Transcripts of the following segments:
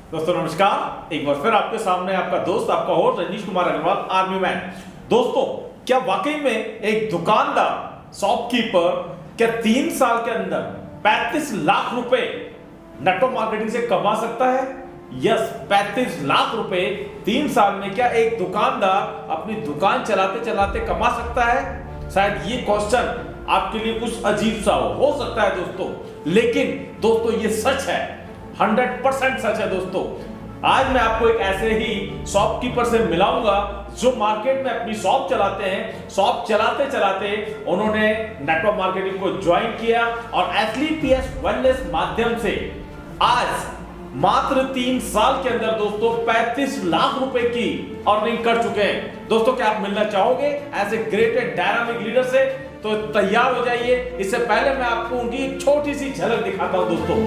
दोस्तों नमस्कार, एक बार फिर आपके सामने आपका दोस्त आपका host Rajneesh Kumar Agarwal army man. दोस्तों, क्या वाकई में एक दुकानदार शॉपकीपर क्या 3 साल के अंदर 35 लाख रुपए नेटवर्क मार्केटिंग से कमा सकता है? यस, 35 लाख रुपए 3 साल में क्या एक दुकानदार अपनी दुकान चलाते चलाते कमा सकता है? शायद ये क्वेश्चन आपके लिए कुछ अजीब सा हो सकता है दोस्तों, लेकिन दोस्तों ये सच है, 100% सच है दोस्तों। आज मैं आपको एक ऐसे ही शॉपकीपर से मिलाऊंगा जो मार्केट में अपनी शॉप चलाते हैं। शॉप चलाते चलाते उन्होंने नेटवर्क मार्केटिंग को ज्वाइन किया और एसलीपीएस वेलनेस माध्यम से आज मात्र 3 साल के अंदर दोस्तों 35 लाख रुपए की अर्निंग कर चुके हैं। दोस्तों, क्या आप मिलना चाहोगे as a great and dynamic leader से? तो तैयार हो जाइए। इससे पहले मैं आपको उनकी एक छोटी सी झलक दिखाता हूं दोस्तों।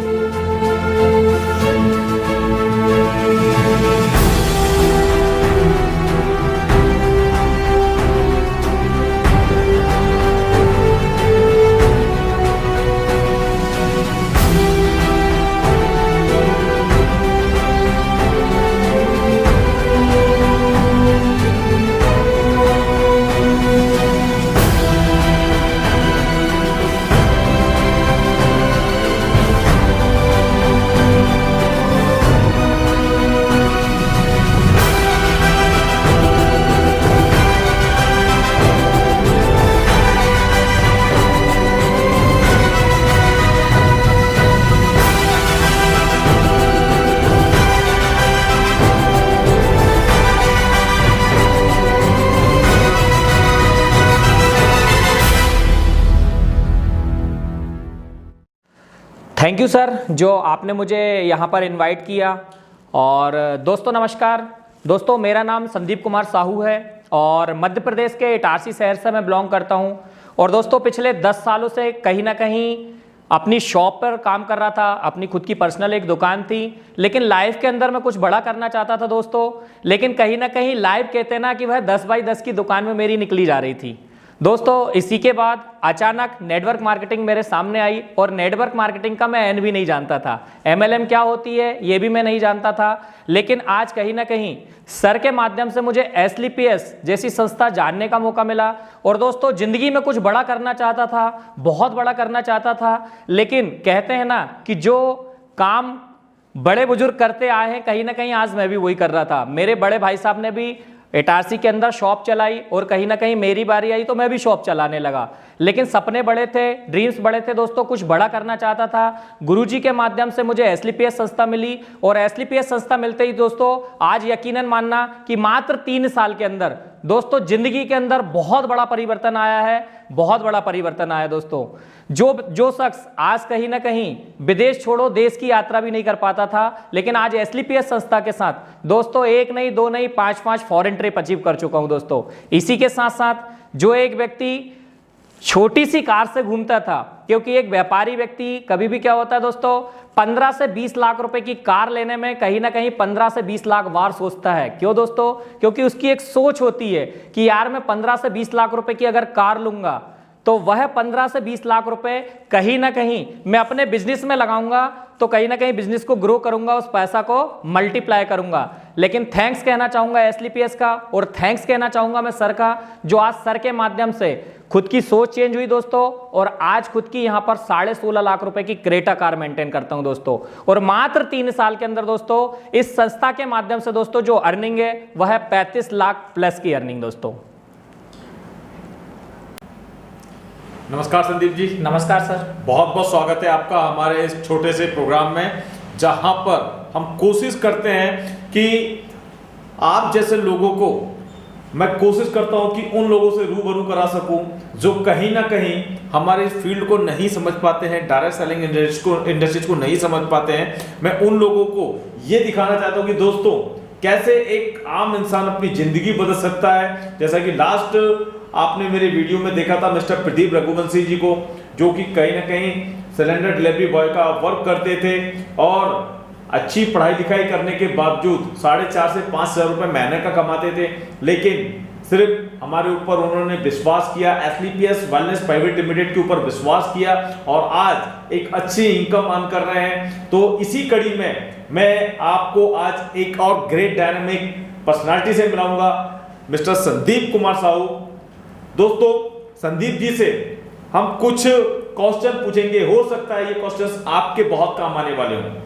थैंक यू सर, जो आपने मुझे यहाँ पर इनवाइट किया। और दोस्तों नमस्कार। दोस्तों, मेरा नाम संदीप कुमार साहू है और मध्य प्रदेश के इटारसी शहर से मैं बिलोंग करता हूँ। और दोस्तों पिछले 10 सालों से कहीं ना कहीं अपनी शॉप पर काम कर रहा था। अपनी खुद की पर्सनल एक दुकान थी, लेकिन लाइफ के अंदर मैं कुछ बड़ा करना चाहता था दोस्तों। लेकिन कहीं ना कहीं लाइफ कहते ना कि वह 10 बाई 10 की दुकान में मेरी निकली जा रही थी दोस्तों। इसी के बाद अचानक नेटवर्क मार्केटिंग मेरे सामने आई और नेटवर्क मार्केटिंग का मैं एन भी नहीं जानता था। एमएलएम क्या होती है ये भी मैं नहीं जानता था। लेकिन आज कहीं ना कहीं सर के माध्यम से मुझे एसलीपीएस जैसी संस्था जानने का मौका मिला। और दोस्तों, जिंदगी में कुछ बड़ा करना चाहता था, बहुत बड़ा करना चाहता था। लेकिन कहते हैं ना कि जो काम बड़े बुजुर्ग करते आए हैं, कहीं ना कहीं आज मैं भी वही कर रहा था। मेरे बड़े भाई साहब ने भी इटारसी के अंदर शॉप चलाई और कहीं ना कहीं मेरी बारी आई तो मैं भी शॉप चलाने लगा। लेकिन सपने बड़े थे, ड्रीम्स बड़े थे दोस्तों, कुछ बड़ा करना चाहता था। गुरुजी के माध्यम से मुझे एसलीपीएस संस्था मिली और एसलीपीएस संस्था मिलते ही दोस्तों आज यकीनन मानना कि मात्र 3 साल के अंदर दोस्तों जिंदगी के अंदर बहुत बड़ा परिवर्तन आया है, बहुत बड़ा परिवर्तन आया दोस्तों। जो शख्स आज कहीं ना कहीं विदेश छोड़ो देश की यात्रा भी नहीं कर पाता था, लेकिन आज एसलीपीएस संस्था के साथ दोस्तों 1 नहीं 2 नहीं 5 फॉरेन ट्रिप अचीव कर चुका हूं दोस्तों। इसी के साथ साथ जो एक व्यक्ति छोटी सी कार से घूमता था, क्योंकि एक व्यापारी व्यक्ति कभी भी क्या होता है दोस्तों 15 से 20 लाख रुपए की कार लेने में कहीं ना कहीं 15 से 20 लाख बार सोचता है। क्यों दोस्तों? क्योंकि उसकी एक सोच होती है कि यार मैं 15 से 20 लाख रुपए की अगर कार लूंगा तो वह 15 से 20 लाख रुपए कहीं ना कहीं मैं अपने बिजनेस में लगाऊंगा, तो कहीं ना कहीं बिजनेस को ग्रो करूंगा, उस पैसा को मल्टीप्लाई करूंगा। लेकिन थैंक्स कहना चाहूंगा एसलीपीएस का और थैंक्स कहना चाहूंगा मैं सर का, जो आज सर के माध्यम से खुद की सोच चेंज हुई दोस्तों। और आज खुद की यहां पर 16.5 लाख रुपए की क्रेटा कार मेंटेन करता हूं दोस्तों। और मात्र 3 साल के अंदर दोस्तों इस संस्था के माध्यम से दोस्तों जो अर्निंग है वह है 35 लाख प्लस की अर्निंग दोस्तों। नमस्कार संदीप जी। नमस्कार सर। बहुत बहुत स्वागत है आपका हमारे इस छोटे से प्रोग्राम में, जहां पर हम कोशिश करते हैं कि आप जैसे लोगों को मैं कोशिश करता हूं कि उन लोगों से रूबरू करा सकूं जो कहीं ना कहीं हमारे इस फील्ड को नहीं समझ पाते हैं, डायरेक्ट सेलिंग इंडस्ट्रीज को नहीं समझ पाते हैं। मैं उन लोगों को ये दिखाना चाहता हूं कि दोस्तों कैसे एक आम इंसान अपनी जिंदगी बदल सकता है। जैसा कि लास्ट आपने मेरे वीडियो में देखा था मिस्टर प्रदीप रघुवंशी जी को, जो कि कहीं ना कहीं सिलेंडर डिलीवरी बॉय का वर्क करते थे और अच्छी पढ़ाई लिखाई करने के बावजूद 4.5 से 5 हज़ार रुपए महीने का कमाते थे। लेकिन सिर्फ हमारे ऊपर उन्होंने विश्वास किया, एसलीपीएस वेलनेस प्राइवेट लिमिटेड के ऊपर विश्वास किया और आज एक अच्छी इनकम अर्न कर रहे हैं। तो इसी कड़ी में मैं आपको आज एक और ग्रेट डायनामिक पर्सनालिटी से मिलाऊंगा, मिस्टर संदीप कुमार साहू। दोस्तों, संदीप जी से हम कुछ क्वेश्चन पूछेंगे, हो सकता है ये क्वेश्चंस आपके बहुत काम आने वाले हों।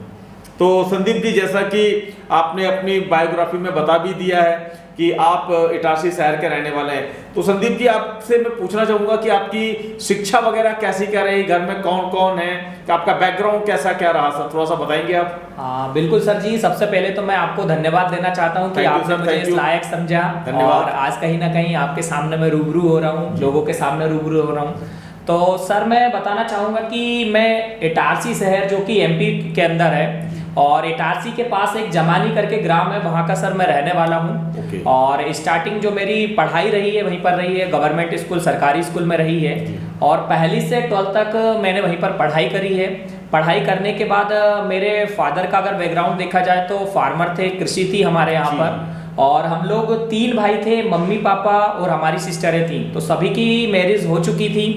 तो संदीप जी, जैसा कि आपने अपनी बायोग्राफी में बता भी दिया है कि आप इटारसी शहर के रहने वाले हैं, तो संदीप जी आपसे मैं पूछना चाहूंगा कि आपकी शिक्षा वगैरह कैसी क्या रही, घर में कौन कौन है, कि आपका बैकग्राउंड कैसा क्या रहा सर, थोड़ा सा बताएंगे आप? हाँ बिल्कुल सर जी, सबसे पहले तो मैं आपको धन्यवाद देना चाहता हूँ कि आपने मुझे इस लायक समझा और आज कहीं ना कहीं आपके सामने मैं रूबरू हो रहा हूँ, लोगों के सामने रूबरू हो रहा हूँ। तो सर मैं बताना चाहूँगा कि मैं इटारसी शहर जो कि एमपी के अंदर है और इटारसी के पास एक जमानी करके ग्राम है, वहाँ का सर मैं रहने वाला हूँ। और स्टार्टिंग जो मेरी पढ़ाई रही है वहीं पर रही है, गवर्नमेंट स्कूल सरकारी स्कूल में रही है और पहली से 12th तक मैंने वहीं पर पढ़ाई करी है। पढ़ाई करने के बाद मेरे फादर का अगर बैकग्राउंड देखा जाए तो फार्मर थे, कृषि थी हमारे यहाँ पर और हम लोग 3 भाई थे, मम्मी पापा और हमारी सिस्टरें थी। तो सभी की मैरिज हो चुकी थी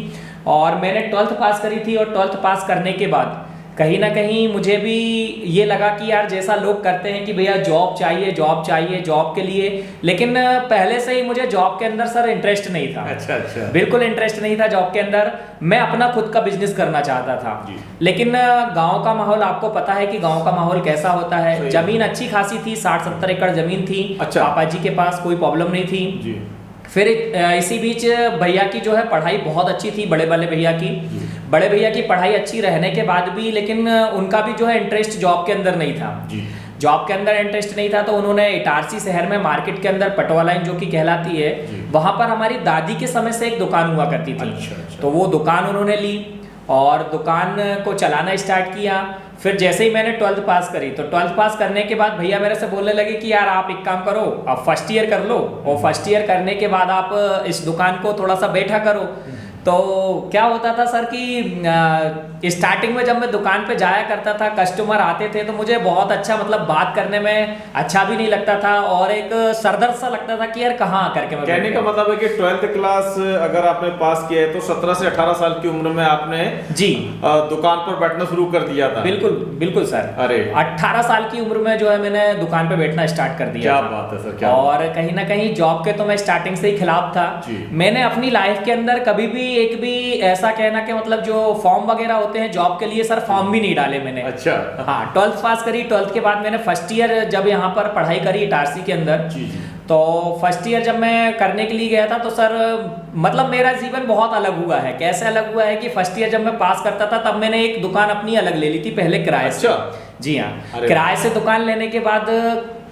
और मैंने 12th पास करी थी और 12th पास करने के बाद कहीं ना कहीं मुझे भी ये लगा कि यार जैसा लोग करते हैं कि भैया जॉब चाहिए जॉब चाहिए जॉब के लिए, लेकिन पहले से ही मुझे जॉब के अंदर सर इंटरेस्ट नहीं था। अच्छा। बिल्कुल इंटरेस्ट नहीं था जॉब के अंदर, मैं अपना खुद का बिजनेस करना चाहता था। लेकिन गांव का माहौल आपको पता है कि गांव का माहौल कैसा होता है। जमीन अच्छी खासी थी, 60-70 एकड़ जमीन थी। अच्छा। पापा जी के पास कोई प्रॉब्लम नहीं थी। फिर इसी बीच भैया की जो है पढ़ाई बहुत अच्छी थी, बड़े भैया की पढ़ाई अच्छी रहने के बाद भी लेकिन उनका भी जो है इंटरेस्ट जॉब के अंदर नहीं था। जॉब के अंदर इंटरेस्ट नहीं था तो उन्होंने इटारसी शहर में मार्केट के अंदर पटवा लाइन जो कि कहलाती है, वहां पर हमारी दादी के समय से एक दुकान हुआ करती थी। अच्छा। तो वो दुकान उन्होंने ली और दुकान को चलाना स्टार्ट किया। फिर जैसे ही मैंने 12th पास करी तो 12th पास करने के बाद भैया मेरे से बोलने लगे कि यार आप एक काम करो, आप फर्स्ट ईयर कर लो और फर्स्ट ईयर करने के बाद आप इस दुकान को थोड़ा सा बैठा करो। तो क्या होता था सर कि स्टार्टिंग में जब मैं दुकान पे जाया करता था, कस्टमर आते थे तो मुझे बहुत अच्छा मतलब बात करने में अच्छा भी नहीं लगता था और एक सरदर्द सा लगता था कि यार कहाँ करके मैं। कहने का मतलब है कि 12th क्लास अगर आपने पास किया है तो 17 से 18 साल की उम्र में आपने जी दुकान पर बैठना शुरू कर दिया था? बिल्कुल सर। अरे 18 साल की उम्र में जो है मैंने दुकान पे बैठना स्टार्ट कर दिया। क्या बात है सर, क्या और कहीं ना कहीं जॉब के तो मैं स्टार्टिंग से ही खिलाफ था। मैंने अपनी लाइफ के अंदर कभी भी एक भी ऐसा कहना कि मतलब जो फॉर्म वगैरह होते हैं जॉब के लिए सर, फॉर्म भी नहीं डाले मैंने। अच्छा। हाँ 12th पास करी, 12th के बाद मैंने फर्स्ट ईयर जब यहाँ पर पढ़ाई करी इटारसी के अंदर, तो फर्स्ट ईयर जब मैं करने के लिए गया था तो सर मतलब मेरा जीवन बहुत अलग हुआ है। कैसे अलग हुआ है कि फर्स्ट ईयर जब मैं पास करता था तब मैंने एक दुकान अपनी अलग ले ली थी, पहले किराए से। जी हाँ, किराए से दुकान लेने के बाद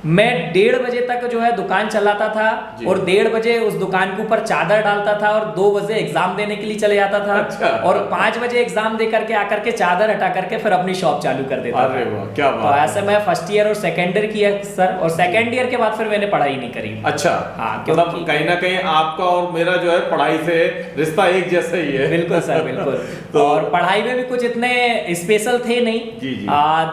मैं 1:30 बजे तक जो है दुकान चलाता था और 1:30 बजे उस दुकान के ऊपर चादर डालता था और 2 बजे एग्जाम देने के लिए चले जाता था। अच्छा। और 5 बजे एग्जाम दे करके आकर के चादर हटा करके फिर अपनी शॉप चालू कर देता था। अरे वाह, क्या बात। तो ऐसे मैं फर्स्ट ईयर और सेकेंड ईयर किया सर, और सेकेंड ईयर के बाद फिर मैंने पढ़ाई नहीं करी। अच्छा। हाँ, मतलब कहीं ना कहीं आपका और मेरा जो है पढ़ाई से रिश्ता एक जैसा ही है। बिल्कुल सर, बिल्कुल। तो और पढ़ाई में भी कुछ इतने स्पेशल थे नहीं।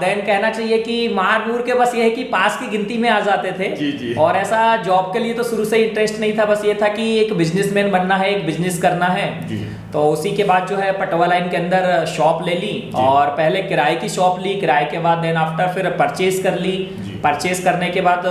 देन कहना चाहिए कि मार मूर के बस ये है कि पास की गिनती में आ जाते थे। और ऐसा जॉब के लिए तो शुरू से इंटरेस्ट नहीं था, बस ये था कि एक बिजनेसमैन बनना है, एक बिजनेस करना है। तो उसी के बाद जो है पटवा लाइन के अंदर शॉप ले ली और पहले किराए की शॉप ली, किराए के बाद देन आफ्टर फिर परचेज कर ली। परचेज करने के बाद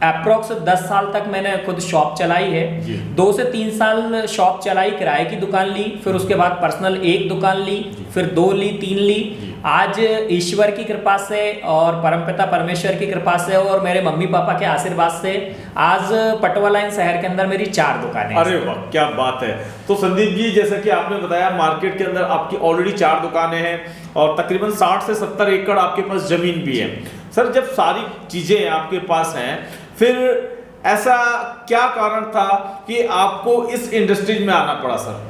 अप्रोक्स 10 साल तक मैंने खुद शॉप चलाई है। 2 से 3 साल शॉप चलाई, किराए की दुकान ली, फिर उसके बाद पर्सनल एक दुकान ली, फिर 2 ली, 3 ली। आज ईश्वर की कृपा से और परमपिता परमेश्वर की कृपा से और मेरे मम्मी पापा के आशीर्वाद से आज पटवा लाइन शहर के अंदर मेरी 4 दुकानें। अरे वाह, क्या बात है। तो संदीप जी, जैसा कि आपने बताया मार्केट के अंदर आपकी ऑलरेडी 4 दुकानें हैं और तकरीबन 60 से 70 एकड़ आपके पास जमीन भी है। सर, जब सारी चीजें आपके पास हैं, फिर ऐसा क्या कारण था कि आपको इस इंडस्ट्री में आना पड़ा सर?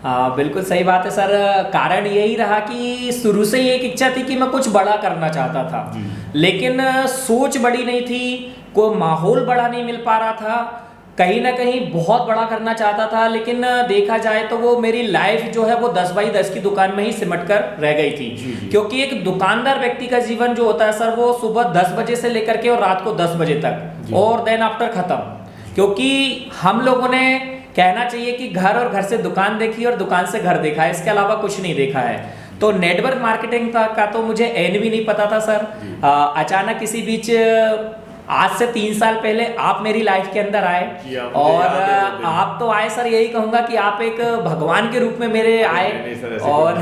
हाँ बिल्कुल सही बात है सर। कारण यही रहा कि शुरू से ही एक इच्छा थी कि मैं कुछ बड़ा करना चाहता था, लेकिन सोच बड़ी नहीं थी, कोई माहौल बड़ा नहीं मिल पा रहा था। कहीं ना कहीं बहुत बड़ा करना चाहता था, लेकिन देखा जाए तो वो मेरी लाइफ जो है वो 10 बाई 10 की दुकान में ही सिमट कर रह गई थी। क्योंकि एक दुकानदार व्यक्ति का जीवन जो होता है सर, वो सुबह 10 बजे से लेकर के और रात को 10 बजे तक और देन आफ्टर खत्म। क्योंकि हम लोगों ने कहना चाहिए कि घर और घर से दुकान देखी और दुकान से घर देखा है, इसके अलावा कुछ नहीं देखा है। तो नेटवर्क मार्केटिंग का तो मुझे एन भी नहीं पता था सर। अचानक किसी बीच आज से 3 साल पहले आप मेरी लाइफ के अंदर आए और आप तो आए सर, यही कहूंगा कि आप एक भगवान के रूप में मेरे आए और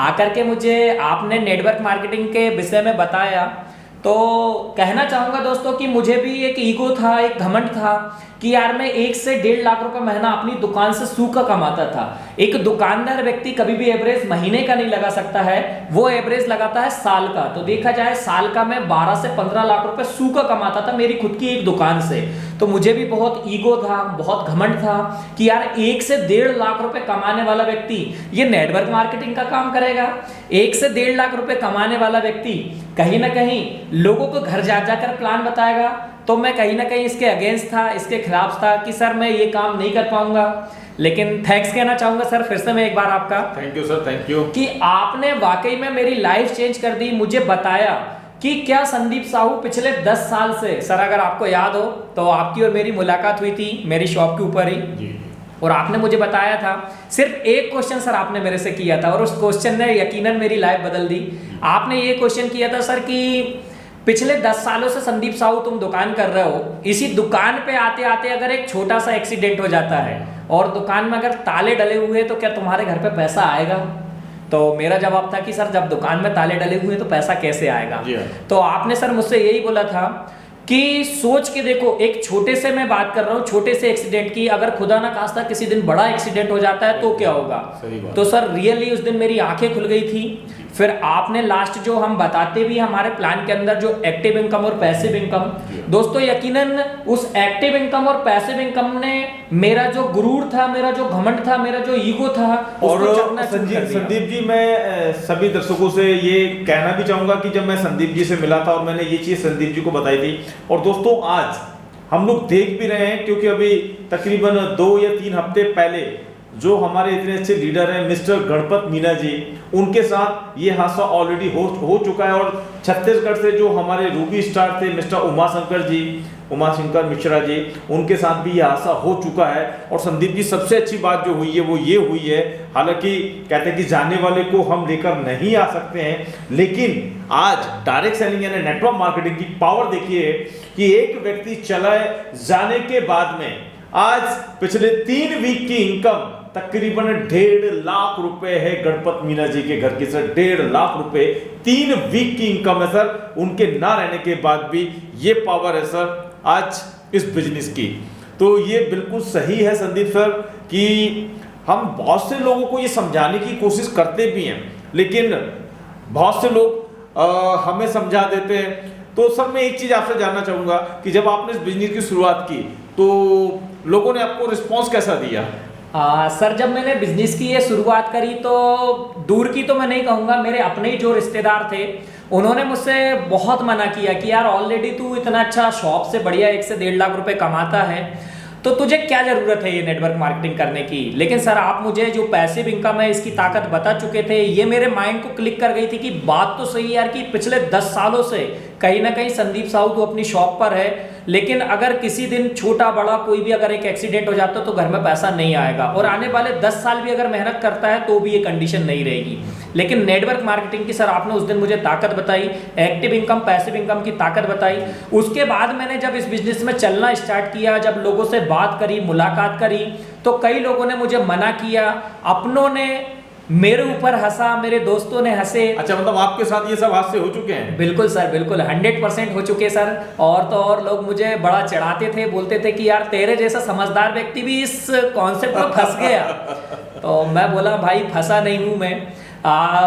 आकर के मुझे आपने नेटवर्क मार्केटिंग के विषय में बताया। तो कहना चाहूंगा दोस्तों कि मुझे भी एक ईगो था, एक घमंड था कि यार मैं 1 से 1.5 लाख रुपए महीना अपनी दुकान से सूखा कमाता था। एक दुकानदार व्यक्ति कभी भी एवरेज महीने का नहीं लगा सकता है, वो एवरेज लगाता है साल का। तो देखा जाए साल का मैं 12 से 15 लाख रुपए सूखा कमाता था मेरी खुद की एक दुकान से। तो मुझे भी बहुत ईगो था, बहुत घमंड था कि यार 1 से 1.5 लाख रुपए कमाने वाला व्यक्ति ये नेटवर्क मार्केटिंग का काम करेगा। 1 से 1.5 लाख रुपए कमाने वाला व्यक्ति कहीं ना कहीं लोगों को घर जा जाकर प्लान बताएगा। तो मैं कहीं ना कहीं इसके अगेंस्ट था, इसके खिलाफ था कि सर मैं ये काम नहीं कर पाऊंगा। लेकिन थैंक्स कहना चाहूंगा सर फिर से मैं एक बार आपका। Thank you sir, thank you कि आपने वाकई में मेरी लाइफ चेंज कर दी। मुझे बताया कि क्या संदीप साहू पिछले 10 साल से, सर अगर आपको याद हो तो आपकी और मेरी मुलाकात हुई थी मेरी शॉप के ऊपर ही जी। और आपने मुझे बताया था, सिर्फ एक क्वेश्चन सर आपने मेरे से किया था और उस क्वेश्चन ने यकीनन मेरी लाइफ बदल दी। आपने ये क्वेश्चन किया था सर कि पिछले 10 सालों से संदीप साहू तुम दुकान कर रहे हो, इसी दुकान पे आते आते अगर एक छोटा सा एक्सीडेंट हो जाता है और दुकान में अगर ताले डले हुए तो क्या तुम्हारे घर पे पैसा आएगा? तो मेरा जवाब था कि सर जब दुकान में ताले डले हुए तो पैसा कैसे आएगा? तो आपने सर मुझसे यही बोला था कि सोच के देखो, एक छोटे से मैं बात कर रहा हूँ, छोटे से एक्सीडेंट की, अगर खुदा ना खास्ता किसी दिन बड़ा एक्सीडेंट हो जाता है तो क्या होगा? तो सर रियली उस दिन मेरी आंखें खुल गई थी। फिर आपने लास्ट जो हम बताते भी हमारे प्लान के अंदर जो एक्टिव इनकम और पैसिव इनकम, दोस्तों यकीनन उस एक्टिव इनकम और पैसिव इनकम ने मेरा जो गुरूर था, मेरा जो घमंड था, मेरा जो ईगो था, और संदीप जी मैं सभी दर्शकों से ये कहना भी चाहूंगा कि जब मैं संदीप जी से मिला था और मैंने ये चीज संदीप जी को बताई थी, और दोस्तों आज हम लोग देख भी रहे हैं क्योंकि अभी तकरीबन 2 या 3 हफ्ते पहले जो हमारे इतने अच्छे लीडर हैं मिस्टर गणपत मीना जी, उनके साथ ये हादसा ऑलरेडी हो चुका है। और छत्तीसगढ़ से जो हमारे रूबी स्टार थे मिस्टर उमाशंकर मिश्रा जी, उनके साथ भी ये हादसा हो चुका है। और संदीप जी सबसे अच्छी बात जो हुई है वो ये हुई है, हालांकि कहते हैं कि जाने वाले को हम लेकर नहीं आ सकते हैं, लेकिन आज डायरेक्ट सेलिंग यानी नेटवर्क मार्केटिंग की पावर देखिए कि एक व्यक्ति चला जाने के बाद में आज पिछले 3 वीक की इनकम तकरीबन 1.5 लाख रुपए है गणपत मीना जी के घर की सर। 1.5 लाख रुपए 3 वीक की इनकम है सर, उनके ना रहने के बाद भी ये पावर है सर आज इस बिजनेस की। तो ये बिल्कुल सही है संदीप सर कि हम बहुत से लोगों को ये समझाने की कोशिश करते भी हैं, लेकिन बहुत से लोग हमें समझा देते हैं। तो सर मैं एक चीज आपसे जानना चाहूंगा कि जब आपने इस बिजनेस की शुरुआत की तो लोगों ने आपको रिस्पॉन्स कैसा दिया? सर जब मैंने बिजनेस की ये शुरुआत करी तो दूर की तो मैं नहीं कहूँगा, मेरे अपने ही जो रिश्तेदार थे उन्होंने मुझसे बहुत मना किया कि यार ऑलरेडी तू इतना अच्छा शॉप से बढ़िया 1 से 1.5 लाख रुपए कमाता है तो तुझे क्या जरूरत है ये नेटवर्क मार्केटिंग करने की। लेकिन सर आप मुझे जो पैसिव इनकम है इसकी ताकत बता चुके थे, ये मेरे माइंड को क्लिक कर गई थी कि बात तो सही है यार कि पिछले 10 सालों से कहीं ना कहीं संदीप साहू तो अपनी शॉप पर है, लेकिन अगर किसी दिन छोटा बड़ा कोई भी अगर एक एक्सीडेंट हो जाता तो घर में पैसा नहीं आएगा और आने वाले 10 साल भी अगर मेहनत करता है तो भी ये कंडीशन नहीं रहेगी। लेकिन नेटवर्क मार्केटिंग की सर आपने उस दिन मुझे ताकत बताई, एक्टिव इनकम पैसिव इनकम की ताकत बताई। उसके बाद मैंने जब इस बिजनेस में चलना स्टार्ट किया, जब लोगों से बात करी, मुलाकात करी, तो कई लोगों ने मुझे मना किया, अपनों ने मेरे ऊपर हंसा, मेरे दोस्तों ने हंसे। अच्छा, मतलब आपके साथ ये सब हादसे हो चुके हैं? बिल्कुल सर, बिल्कुल 100% हो चुके सर। और तो और लोग मुझे बड़ा चढ़ाते थे, बोलते थे कि यार तेरे जैसा समझदार व्यक्ति भी इस कॉन्सेप्ट में फंस गया। तो मैं बोला भाई फंसा नहीं हूं मैं,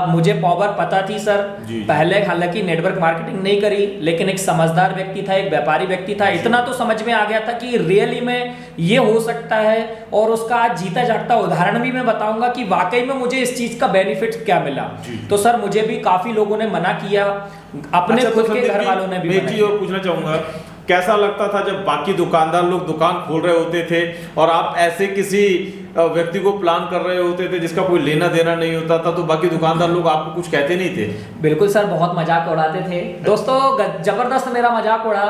मुझे पावर पता थी सर। पहले हालांकि नेटवर्क मार्केटिंग नहीं करी, लेकिन एक समझदार व्यक्ति था, एक व्यापारी व्यक्ति था, इतना तो समझ में आ गया था कि रियली में ये हो सकता है। और उसका आज जीता जागता उदाहरण भी मैं बताऊंगा कि वाकई में मुझे इस चीज का बेनिफिट क्या मिला। तो सर मुझे भी काफी लोगों ने मना किया, अपने खुद के घर वालों ने भी। एक चीज और पूछना चाहूंगा, कैसा लगता था जब बाकी दुकानदार लोग दुकान खोल रहे होते थे और आप ऐसे किसी व्यक्ति को प्लान कर रहे होते थे जिसका कोई लेना देना नहीं होता था, तो बाकी दुकानदार लोग आपको कुछ कहते नहीं थे? बिल्कुल सर, बहुत मजाक उड़ाते थे दोस्तों, जबरदस्त मेरा मजाक उड़ा।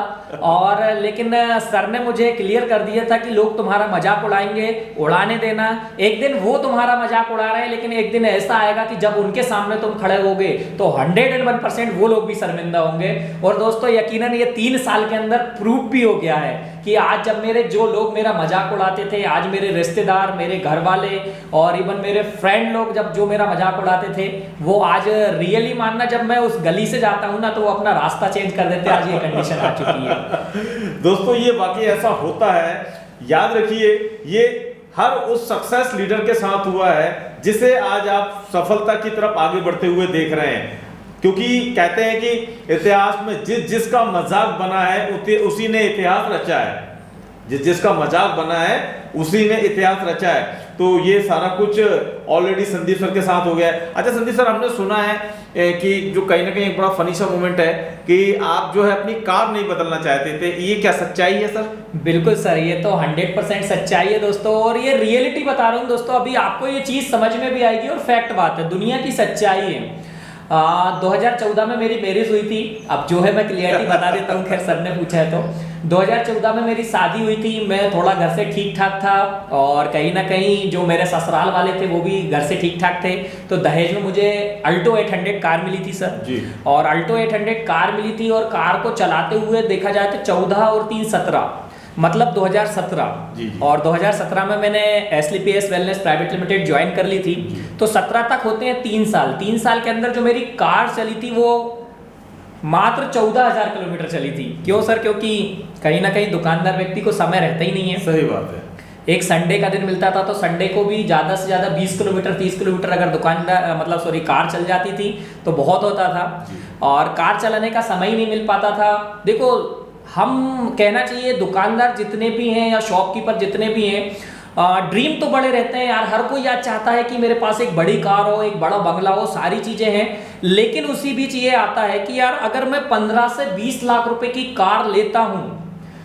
और लेकिन सर ने मुझे क्लियर कर दिया था कि लोग तुम्हारा मजाक उड़ाएंगे, उड़ाने देना। एक दिन वो तुम्हारा मजाक उड़ा रहे हैं, लेकिन एक दिन ऐसा आएगा कि जब उनके सामने तुम खड़े होगे तो 101% वो लोग भी शर्मिंदा होंगे। और दोस्तों यकीनन ये 3 साल के अंदर प्रूफ भी हो गया है कि आज जब जो लोग मेरा मजाक उड़ाते थे, आज मेरे रिश्तेदार, मेरे घर वाले और इवन मेरे फ्रेंड लोग जब जो मेरा मजाक उड़ाते थे, वो आज रियली मानना, जब मैं उस गली से जाता हूं ना तो वो अपना रास्ता चेंज कर देते हैं। आज ये कंडीशन आ चुकी है। दोस्तों ये वाकई ऐसा होता है, याद रखिए ये हर उस सक्सेस लीडर के साथ हुआ है जिसे आज आप सफलता की तरफ आगे बढ़ते हुए देख रहे हैं। क्योंकि कहते हैं कि इतिहास में जिसका मजाक बना है उसी ने इतिहास रचा है, जिसका मजाक बना है उसी ने इतिहास रचा है। तो ये सारा कुछ ऑलरेडी संदीप सर के साथ हो गया है। अच्छा संदीप सर, हमने सुना है कि जो कहीं ना कहीं एक बड़ा फनी सा मोमेंट है कि आप जो है अपनी कार नहीं बदलना चाहते थे, ये क्या सच्चाई है सर? बिल्कुल सर, ये तो 100% सच्चाई है दोस्तों, और ये रियलिटी बता रहा हूँ दोस्तों। अभी आपको ये चीज समझ में भी आएगी और फैक्ट बात है, दुनिया की सच्चाई है। 2014 में मेरी मैरिज हुई थी। अब जो है मैं क्लियरिटी बता देता हूँ, खैर सर ने पूछा है तो 2014 में मेरी शादी हुई थी। मैं थोड़ा घर से ठीक ठाक था और कहीं ना कहीं जो मेरे ससुराल वाले थे वो भी घर से ठीक ठाक थे। तो दहेज में मुझे अल्टो 800 कार मिली थी सर जी। और अल्टो 800 कार मिली थी और कार को चलाते हुए देखा जाए तो 14 और 3 17 मतलब 2017 जी। और 2017 में मैंने SLPS wellness private limited join कर ली थी। तो 17 तक होते हैं 3 साल। 3 साल के अंदर जो मेरी कार चली थी वो मात्र 14,000 किलोमीटर चली थी। क्यों सर? क्योंकि कहीं ना कहीं दुकानदार व्यक्ति को समय रहता ही नहीं है। सही बात है। एक संडे का दिन मिलता था तो संडे को भी ज़्यादा से ज़्यादा 20 किलोमीटर 30 किलोमीटर अगर कार चल जाती थी तो बहुत होता था और कार चलाने का समय ही नहीं मिल पाता था। देखो, हम कहना चाहिए दुकानदार जितने भी हैं या शॉपकीपर जितने भी हैं, ड्रीम तो बड़े रहते हैं यार। हर कोई यार चाहता है कि मेरे पास एक बड़ी कार हो, एक बड़ा बंगला हो, सारी चीजें हैं। लेकिन उसी बीच ये आता है कि यार अगर मैं 15 से 20 लाख रुपए की कार लेता हूं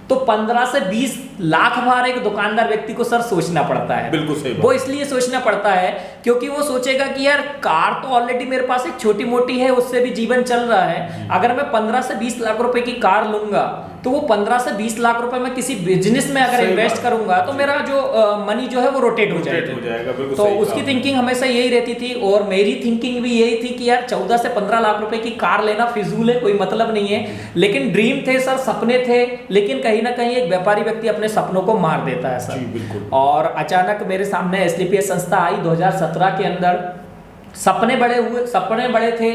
तो 15 से 20 लाख बार एक दुकानदार व्यक्ति को सर सोचना पड़ता है। बिल्कुल सही बात। वो इसलिए सोचना पड़ता है क्योंकि वो सोचेगा कि यार कार तो ऑलरेडी मेरे पास एक छोटी मोटी है, उससे भी जीवन चल रहा है। अगर मैं 15 से 20 लाख रुपए की कार लूंगा तो वो 15 से 20 लाख रुपए मैं किसी बिजनेस में अगर इन्वेस्ट करूंगा तो मेरा जो मनी जो है वो रोटेट हो जाएगा। तो उसकी थिंकिंग हमेशा यही रहती थी और मेरी थिंकिंग भी यही थी कि यार 14 से 15 लाख रुपए की कार लेना फिजूल है, कोई मतलब नहीं है। लेकिन ड्रीम थे सर, सपने थे, लेकिन कहीं ना कहीं एक व्यापारी व्यक्ति अपने सपनों को मार देता है सर। जी, बिल्कुल। और अचानक मेरे सामने SLPS संस्था आई 2017 के अंदर। सपने बड़े थे,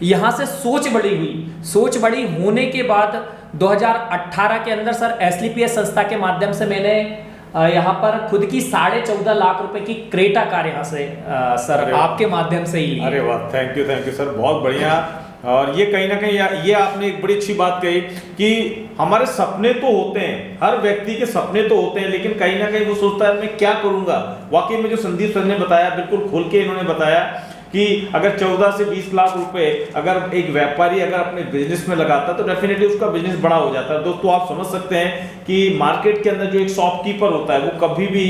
यहाँ से सोच बड़ी हुई। सोच बड़ी होने के बाद 2018 के अंदर सर SLPS संस्था के माध्यम से मैंने यहाँ पर खुद की 14.5 लाख रुपए की क्रेटा कार यहाँ से सर आपके माध्यम से ही ली। अरे वाह, थैंक यू सर, बहुत बढ़िया। और ये कहीं ना कहीं ये आपने एक बड़ी अच्छी बात कही कि हमारे सपने तो होते हैं, हर व्यक्ति के सपने तो होते हैं, लेकिन कहीं ना कहीं वो सोचता है मैं क्या करूंगा। वाकई में जो संदीप सर ने बताया, बिल्कुल खोल के इन्होंने बताया कि अगर 14 से 20 लाख रुपए अगर एक व्यापारी अगर अपने बिजनेस में लगाता तो डेफिनेटली उसका बिजनेस बड़ा हो जाता है। दोस्तों आप समझ सकते हैं कि मार्केट के अंदर जो एक शॉपकीपर होता है वो कभी भी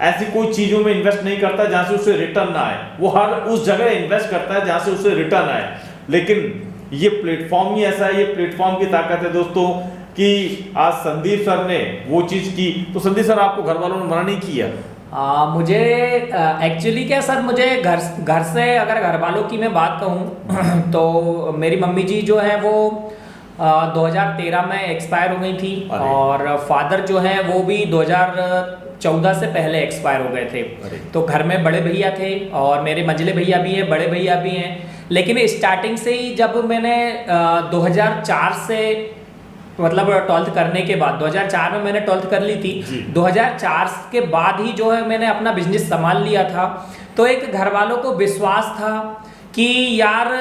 ऐसी कोई चीजों में इन्वेस्ट नहीं करता जहां से उसे रिटर्न ना आए। वो हर उस जगह इन्वेस्ट करता है जहां से उसे रिटर्न आए। लेकिन ये प्लेटफॉर्म ही ऐसा है, ये प्लेटफॉर्म की ताकत है दोस्तों कि आज संदीप सर ने वो चीज की। तो संदीप सर आपको घर वालों ने मना नहीं किया? मुझे एक्चुअली क्या सर, मुझे घर से अगर घर वालों की मैं बात कहूँ तो मेरी मम्मी जी जो है वो 2013 में एक्सपायर हो गई थी और फादर जो है वो भी 2014 से पहले एक्सपायर हो गए थे। तो घर में बड़े भैया थे और मेरे मंझले भैया भी हैं, बड़े भैया भी हैं। लेकिन स्टार्टिंग से ही जब मैंने 2004 से मतलब 12th करने के बाद 2004 में मैंने 12th कर ली थी। 2004 के बाद ही जो है मैंने अपना बिजनेस संभाल लिया था। तो एक घर वालों को विश्वास था कि यार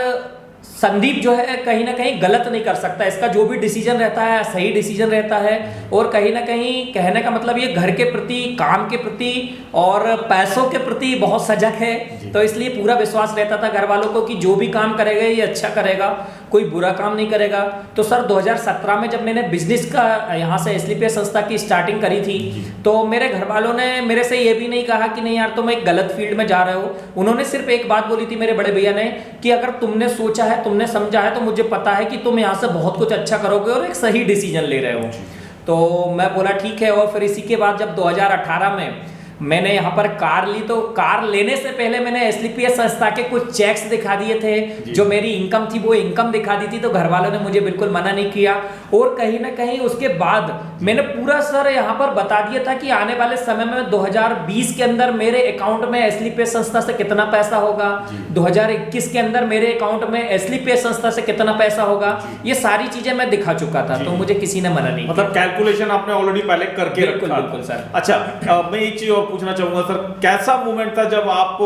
संदीप जो है कहीं ना कहीं गलत नहीं कर सकता, इसका जो भी डिसीजन रहता है सही डिसीजन रहता है। और कहीं ना कहीं कहने का मतलब ये घर के प्रति, काम के प्रति और पैसों के प्रति बहुत सजग है। तो इसलिए पूरा विश्वास रहता था घर वालों को कि जो भी काम करेगा ये अच्छा करेगा। कोई बुरा काम नहीं करेगा। तो सर 2017 में जब मैंने बिजनेस का यहाँ से एसलीपीएस संस्था की स्टार्टिंग करी थी, तो मेरे घर वालों ने मेरे से ये भी नहीं कहा कि नहीं यार तुम एक गलत फील्ड में जा रहे हो। उन्होंने सिर्फ एक बात बोली थी मेरे बड़े भैया ने कि अगर तुमने सोचा है, तुमने समझा है, तो मुझे पता है कि तुम यहाँ से बहुत कुछ अच्छा करोगे और एक सही डिसीजन ले रहे हो। तो मैं बोला ठीक है। और फिर इसी के बाद जब 2018 में मैंने यहाँ पर कार ली, तो कार लेने से पहले मैंने एसलीपीएस संस्था के कुछ चेक्स दिखा दिए थे, जो मेरी इनकम थी वो इनकम दिखा दी थी। तो घर वालों ने मुझे बिल्कुल मना नहीं किया। और कहीं ना कहीं उसके बाद मैंने पूरा सर यहाँ पर बता दिया था कि आने वाले समय में 2020 के अंदर मेरे अकाउंट में एसलीपीएस संस्था से कितना पैसा होगा, 2021 के अंदर मेरे अकाउंट में एसलीपीएस संस्था से कितना पैसा होगा, ये सारी चीजें मैं दिखा चुका था। तो मुझे किसी ने मना नहीं, मतलब कैलकुलेशन आपने ऑलरेडी पहले करके बिल्कुल रखा। बिल्कुल सर। अच्छा, मैं एक चीज और पूछना चाहूंगा सर, कैसा मोमेंट था जब आप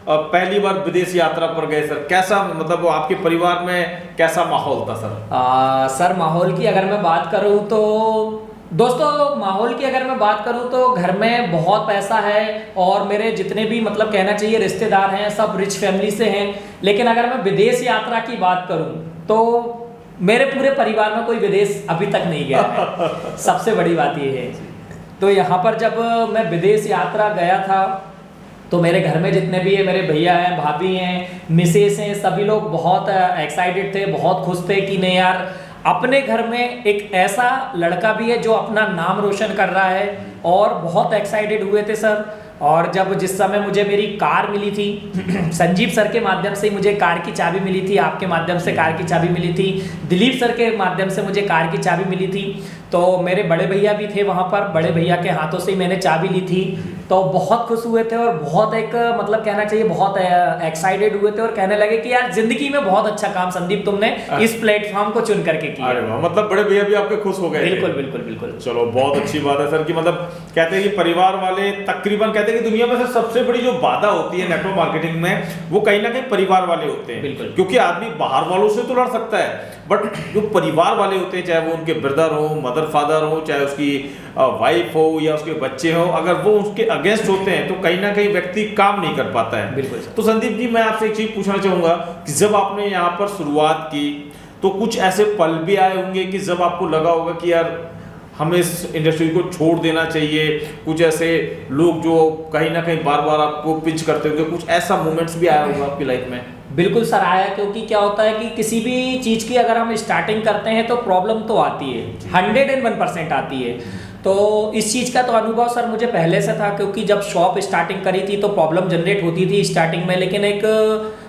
पहली बार विदेश यात्रा पर गए सर? कैसा, मतलब आपके परिवार में कैसा माहौल था सर? सर माहौल की अगर मैं बात करूं तो दोस्तों, माहौल की अगर मैं बात करूं तो घर में बहुत पैसा है और मेरे जितने भी मतलब कहना चाहिए रिश्तेदार हैं सब रिच फैमिली से हैं। लेकिन अगर मैं विदेश यात्रा की बात करूं तो मेरे पूरे परिवार में कोई विदेश अभी तक नहीं गया है। सबसे बड़ी बात ये है। तो यहाँ पर जब मैं विदेश यात्रा गया था तो मेरे घर में जितने भी है, मेरे भैया हैं, भाभी हैं, मिसेस हैं, सभी लोग बहुत एक्साइटेड थे, बहुत खुश थे कि नहीं यार अपने घर में एक ऐसा लड़का भी है जो अपना नाम रोशन कर रहा है। और बहुत एक्साइटेड हुए थे सर। और जब जिस समय मुझे मेरी कार मिली थी संजीव सर के माध्यम से मुझे कार की चाबी मिली थी, आपके माध्यम से कार की चाबी मिली थी, दिलीप सर के माध्यम से मुझे कार की चाबी मिली थी। तो मेरे बड़े भैया भी थे वहाँ पर, बड़े भैया के हाथों से ही मैंने चाबी ली थी। तो बहुत खुश हुए थे और बहुत एक मतलब कहना चाहिए बहुत एक्साइटेड हुए थे और कहने लगे कि यार जिंदगी में बहुत अच्छा काम संदीप तुमने इस प्लेटफॉर्म को चुन करके किया। अरे वाह, मतलब बड़े भैया भी आपके खुश हो गए? बिल्कुल बिल्कुल बिल्कुल। चलो बहुत अच्छी बात है सर कि मतलब कहते हैं कि परिवार वाले तकरीबन कहते हैं कि दुनिया में से सबसे बड़ी जो बाधा होती है नेटवर्क मार्केटिंग में वो कहीं ना कहीं परिवार वाले होते हैं। बिल्कुल। क्योंकि आदमी बाहर वालों से तो लड़ सकता है, बट जो परिवार वाले होते हैं, चाहे वो उनके ब्रदर हो, मदर फादर हो, चाहे उसकी वाइफ हो या उसके बच्चे हो, अगर वो उसके अगेंस्ट होते हैं तो कहीं ना कहीं व्यक्ति काम नहीं कर पाता है। बिल्कुल। तो संदीप जी, मैं आपसे एक चीज पूछना चाहूंगा कि जब आपने यहाँ पर शुरुआत की तो कुछ ऐसे पल भी आए होंगे कि जब आपको लगा होगा कि यार हमें इस इंडस्ट्री को छोड़ देना चाहिए, कुछ ऐसे लोग जो कहीं ना कहीं बार बार आपको पिंच करते होंगे, कुछ ऐसा मोमेंट्स भी आया होगा आपकी लाइफ में? बिल्कुल सर आया। क्योंकि क्या होता है कि किसी भी चीज़ की अगर हम स्टार्टिंग करते हैं तो प्रॉब्लम तो आती है, 101% आती है। तो इस चीज़ का तो अनुभव सर मुझे पहले से था, क्योंकि जब शॉप स्टार्टिंग करी थी तो प्रॉब्लम जनरेट होती थी स्टार्टिंग में, लेकिन एक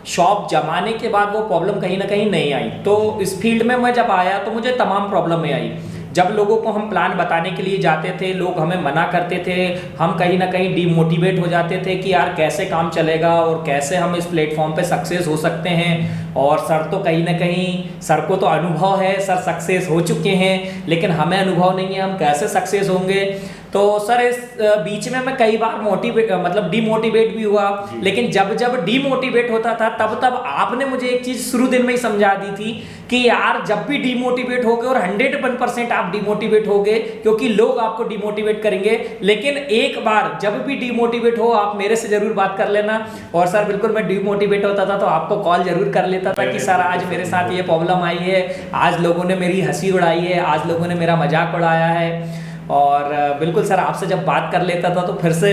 शॉप जमाने के बाद वो प्रॉब्लम कहीं ना कहीं नहीं आई। तो इस फील्ड में मैं जब आया तो मुझे तमाम प्रॉब्लम आई। जब लोगों को हम प्लान बताने के लिए जाते थे, लोग हमें मना करते थे, हम कहीं ना कहीं डीमोटिवेट हो जाते थे कि यार कैसे काम चलेगा और कैसे हम इस प्लेटफॉर्म पे सक्सेस हो सकते हैं। और सर तो कहीं ना कहीं, सर को तो अनुभव है, सर सक्सेस हो चुके हैं, लेकिन हमें अनुभव नहीं है, हम कैसे सक्सेस होंगे। तो सर इस बीच में मैं कई बार मतलब डीमोटिवेट भी हुआ। लेकिन जब जब डीमोटिवेट होता था तब तब आपने मुझे एक चीज़ शुरू दिन में ही समझा दी थी कि यार जब भी डीमोटिवेट होगे, और 101% आप डीमोटिवेट होगे क्योंकि लोग आपको डीमोटिवेट करेंगे, लेकिन एक बार जब भी डीमोटिवेट हो आप मेरे से जरूर बात कर लेना। और सर बिल्कुल मैं डीमोटिवेट होता था तो आपको कॉल जरूर कर लेता था कि सर आज मेरे साथ ये प्रॉब्लम आई है, आज लोगों ने मेरी हंसी उड़ाई है, आज लोगों ने मेरा मजाक उड़ाया है। और बिल्कुल सर आपसे जब बात कर लेता था तो फिर से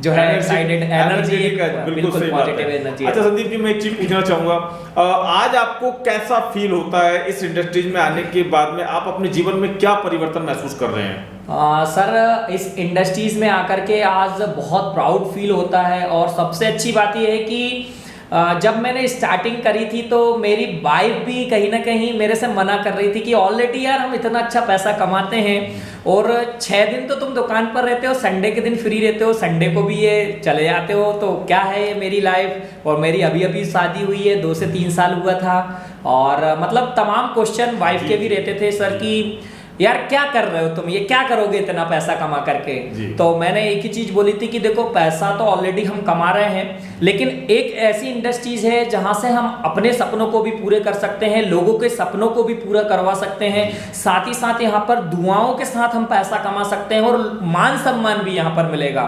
जो है एक्साइटेड एनर्जी, बिल्कुल पॉजिटिव एनर्जी। अच्छा संदीप जी, मैं एक चीज पूछना चाहूंगा, आज आपको कैसा फील होता है इस इंडस्ट्रीज में आने के बाद में? आप अपने जीवन में क्या परिवर्तन महसूस कर रहे हैं? सर इस इंडस्ट्रीज में आकर के आज बहुत प्राउड फील होता है। और सबसे अच्छी बात यह है कि जब मैंने स्टार्टिंग करी थी तो मेरी वाइफ भी कहीं ना कहीं मेरे से मना कर रही थी कि ऑलरेडी यार हम इतना अच्छा पैसा कमाते हैं और 6 दिन तो तुम दुकान पर रहते हो, संडे के दिन फ्री रहते हो, संडे को भी ये चले जाते हो, तो क्या है ये मेरी लाइफ। और मेरी अभी अभी शादी हुई है, 2 से 3 साल हुआ था। और मतलब तमाम क्वेश्चन वाइफ के भी रहते थे सर कि यार क्या कर रहे हो तुम, ये क्या करोगे इतना पैसा कमा करके। तो मैंने एक ही चीज बोली थी कि देखो पैसा तो ऑलरेडी हम कमा रहे हैं, लेकिन एक ऐसी इंडस्ट्रीज है जहां से हम अपने सपनों को भी पूरे कर सकते हैं, लोगों के सपनों को भी पूरा करवा सकते हैं, साथ ही साथ यहाँ पर दुआओं के साथ हम पैसा कमा सकते हैं और मान सम्मान भी यहाँ पर मिलेगा।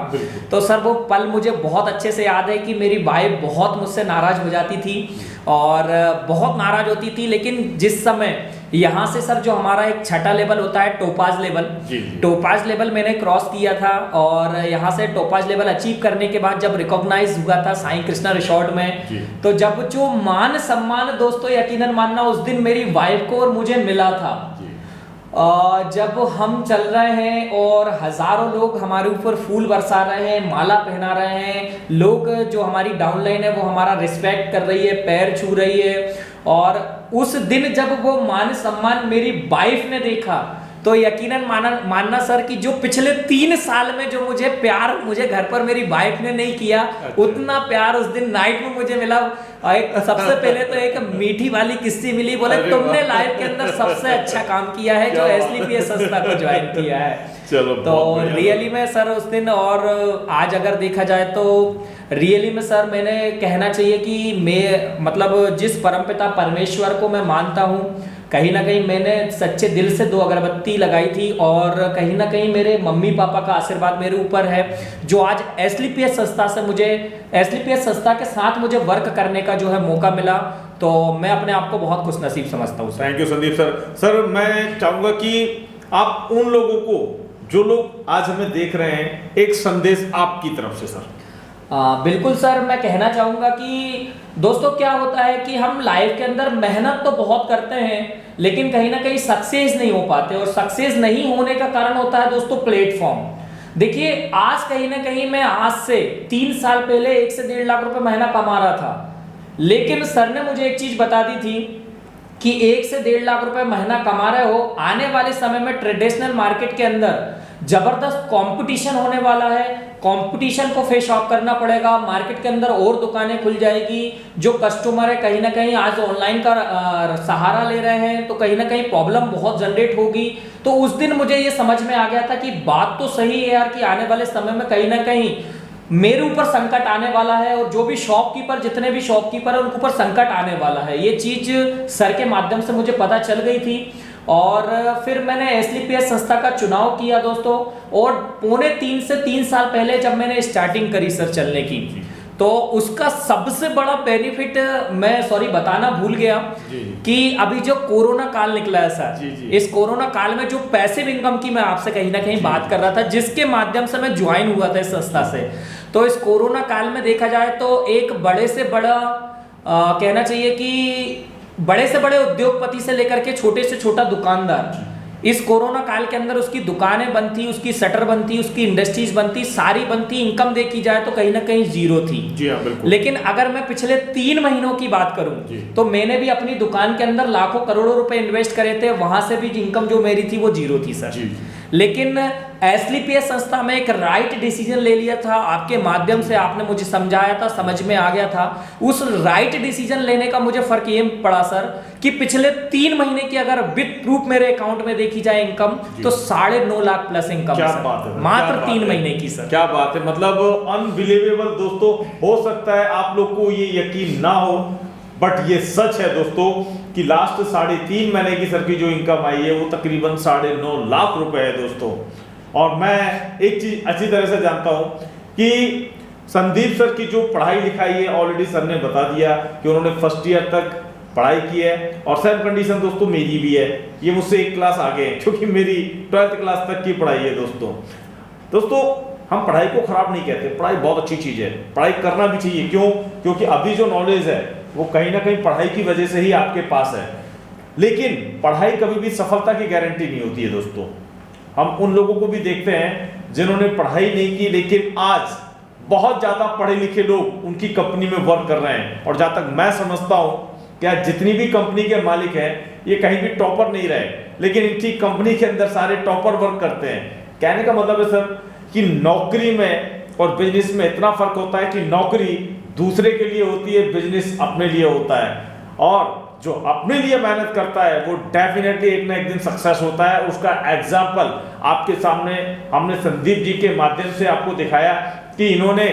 तो सर वो पल मुझे बहुत अच्छे से याद है कि मेरी वाइफ बहुत मुझसे नाराज हो जाती थी और बहुत नाराज होती थी, लेकिन जिस समय यहाँ से सर जो हमारा एक छठा लेवल होता है टोपाज लेवल, टोपाज लेवल मैंने क्रॉस किया था और यहाँ से टोपाज लेवल अचीव करने के बाद जब रिकॉग्नाइज हुआ था साईं कृष्णा रिसोर्ट में, तो जब जो मान सम्मान दोस्तों यकीनन मानना उस दिन मेरी वाइफ को और मुझे मिला था। जब हम चल रहे हैं और हजारों लोग हमारे ऊपर फूल बरसा रहे हैं, माला पहना रहे हैं, लोग जो हमारी डाउनलाइन है वो हमारा रिस्पेक्ट कर रही है, पैर छू रही है, और उस दिन जब वो मान सम्मान मेरी वाइफ ने देखा तो यकीनन मानना सर कि जो पिछले 3 साल में जो मुझे प्यार मुझे घर पर मेरी वाइफ ने नहीं किया, उतना प्यार उस दिन नाइट में मुझे मिला। एक सबसे पहले तो एक मीठी वाली किस्सी मिली, बोले तुमने लाइफ के अंदर सबसे अच्छा काम किया है जो एसलीपीएस संस्था को ज्वाइन किया है। चलो तो रियली में सर उस दिन और आज अगर देखा जाए तो रियली में सर मैंने कहना चाहिए कि मैं मतलब जिस परमपिता परमेश्वर को मैं मानता हूँ, कहीं ना कहीं मैंने सच्चे दिल से 2 अगरबत्ती लगाई थी और कहीं ना कहीं मेरे मम्मी पापा का आशीर्वाद मेरे ऊपर है जो आज एसलीपीएस संस्था से मुझे एसलीपीएस संस्था के साथ मुझे वर्क करने का जो है मौका मिला। तो मैं अपने आप को बहुत खुशनसीब समझता हूँ। Thank you Sandeep sir. Sir मैं चाहूंगा कि आप उन लोगों को जो लोग आज हमें देख रहे हैं एक संदेश आपकी तरफ से सर। बिल्कुल सर, मैं कहना चाहूँगा कि दोस्तों क्या होता है कि हम लाइफ के अंदर मेहनत तो बहुत करते हैं लेकिन कहीं ना कहीं सक्सेस नहीं हो पाते, और सक्सेस नहीं होने का कारण होता है दोस्तों प्लेटफॉर्म। देखिए आज कहीं ना कहीं मैं आज से 3 साल पहले 1 से 1.5 लाख रुपए महीना कमा रहा था, लेकिन सर ने मुझे एक चीज बता दी थी कि 1 से 1.5 लाख रुपए महीना कमा रहे हो, आने वाले समय में ट्रेडिशनल मार्केट के अंदर जबरदस्त कंपटीशन होने वाला है, कंपटीशन को फेस ऑफ करना पड़ेगा, मार्केट के अंदर और दुकानें खुल जाएगी, जो कस्टमर है कहीं ना कहीं आज ऑनलाइन का सहारा ले रहे हैं तो कहीं ना कहीं प्रॉब्लम बहुत जनरेट होगी। तो उस दिन मुझे ये समझ में आ गया था कि बात तो सही है यार कि आने वाले समय में कहीं ना कहीं मेरे ऊपर संकट आने वाला है और जो भी शॉपकीपर जितने भी शॉपकीपर है उनके ऊपर संकट आने वाला है। ये चीज सर के माध्यम से मुझे पता चल गई थी और फिर मैंने एसलीपीएस संस्था का चुनाव किया दोस्तों, और 2.5 से 3 साल पहले जब मैंने स्टार्टिंग करी सर चलने की, तो उसका सबसे बड़ा बेनिफिट मैं बताना भूल गया कि अभी जो कोरोना काल निकला है सर, इस कोरोना काल में जो पैसिव इनकम की मैं आपसे कहीं ना कहीं बात कर रहा था जिसके माध्यम से मैं ज्वाइन हुआ था इस संस्था से, तो इस कोरोना काल में देखा जाए तो एक बड़े से बड़ा कहना चाहिए कि बड़े से बड़े उद्योगपति से लेकर के छोटे से छोटा दुकानदार इस कोरोना काल के अंदर उसकी दुकानें बंद थी, उसकी शटर बंद थी, उसकी इंडस्ट्रीज बंद थी, सारी बंद थी, इनकम देखी जाए तो कहीं ना कहीं जीरो थी। जी हाँ, बिल्कुल। लेकिन अगर मैं पिछले 3 महीनों की बात करूं तो मैंने भी अपनी दुकान के अंदर लाखों करोड़ों रुपए इन्वेस्ट करे थे, वहां से भी इनकम जो मेरी थी वो जीरो थी सर। लेकिन एसलीपीएस संस्था में एक राइट डिसीजन ले लिया था, आपके माध्यम से आपने मुझे समझाया था, समझ में आ गया था। उस राइट डिसीजन लेने का मुझे फर्क ये पड़ा सर कि पिछले 3 महीने की अगर विद प्रूफ मेरे अकाउंट में देखी जाए इनकम तो 9.5 लाख प्लस इनकम। क्या बात है, मात्र 3 महीने की सर। क्या बात है, मतलब अनबिलीवेबल दोस्तों। हो सकता है आप लोग को ये यकीन ना हो बट ये सच है दोस्तों कि लास्ट 3.5 महीने की सर की जो इनकम आई है वो तकरीबन 9.5 लाख रुपए है दोस्तों। और मैं एक चीज अच्छी तरह से जानता हूं कि संदीप सर की जो पढ़ाई लिखाई है ऑलरेडी सर ने बता दिया कि उन्होंने फर्स्ट ईयर तक पढ़ाई की है, और सेम कंडीशन दोस्तों मेरी भी है, ये मुझसे 1 क्लास आगे है क्योंकि मेरी 12th क्लास तक की पढ़ाई है दोस्तों। हम पढ़ाई को खराब नहीं कहते, पढ़ाई बहुत अच्छी चीज है, पढ़ाई करना भी चाहिए। क्यों? क्योंकि अभी जो नॉलेज है वो कहीं ना कहीं पढ़ाई की वजह से ही आपके पास है, लेकिन पढ़ाई कभी भी सफलता की गारंटी नहीं होती है दोस्तों। हम उन लोगों को भी देखते हैं जिन्होंने पढ़ाई नहीं की लेकिन आज बहुत ज्यादा पढ़े लिखे लोग उनकी कंपनी में वर्क कर रहे हैं, और जहां तक मैं समझता हूं क्या जितनी भी कंपनी के मालिक हैं ये कहीं भी टॉपर नहीं रहे, लेकिन इनकी कंपनी के अंदर सारे टॉपर वर्क करते हैं। कहने का मतलब है सर कि नौकरी में और बिजनेस में इतना फर्क होता है कि नौकरी दूसरे के लिए होती है, बिजनेस अपने लिए होता है। और जो अपने लिए मेहनत करता है वो डेफिनेटली एक ना एक दिन सक्सेस होता है। उसका एग्जाम्पल आपके सामने हमने संदीप जी के माध्यम से आपको दिखाया कि इन्होंने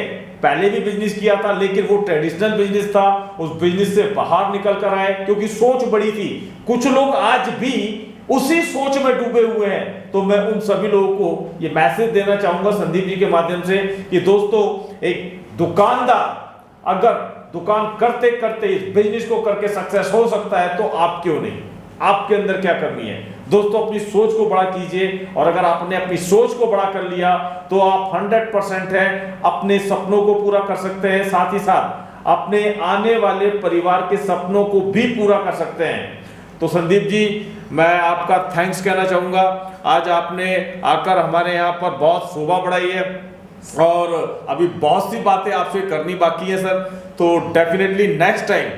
पहले भी बिजनेस किया था, लेकिन वो ट्रेडिशनल बिजनेस था, उस बिजनेस से बाहर निकल कर आए क्योंकि सोच बड़ी थी। कुछ लोग आज भी उसी सोच में डूबे हुए हैं। तो मैं उन सभी लोगों को ये मैसेज देना चाहूंगा संदीप जी के माध्यम से कि दोस्तों, एक दुकानदार अगर दुकान करते करते इस बिजनेस को करके सक्सेस हो सकता है तो आप क्यों नहीं? आपके अंदर क्या कमी है? दोस्तों, अपनी सोच को बड़ा कीजिए, और अगर आपने अपनी सोच को बड़ा कर लिया तो आप 100% हैं अपने सपनों को पूरा कर सकते हैं, साथ ही साथ अपने आने वाले परिवार के सपनों को भी पूरा कर सकते हैं। तो संदीप जी, मैं आपका थैंक्स कहना चाहूंगा। आज आपने आकर हमारे यहाँ पर बहुत शोभा बढ़ाई है और अभी बहुत सी बातें आपसे करनी बाकी है सर। तो डेफिनेटली नेक्स्ट टाइम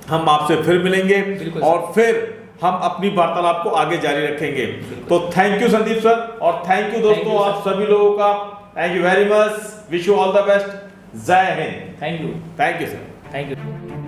हम आपसे फिर मिलेंगे और फिर हम अपनी वार्तालाप को आगे जारी रखेंगे। तो थैंक यू संदीप सर, और थैंक यू दोस्तों आप सभी लोगों का। Thank you very much, wish you all the best. जय Hind. Thank you sir. Thank you.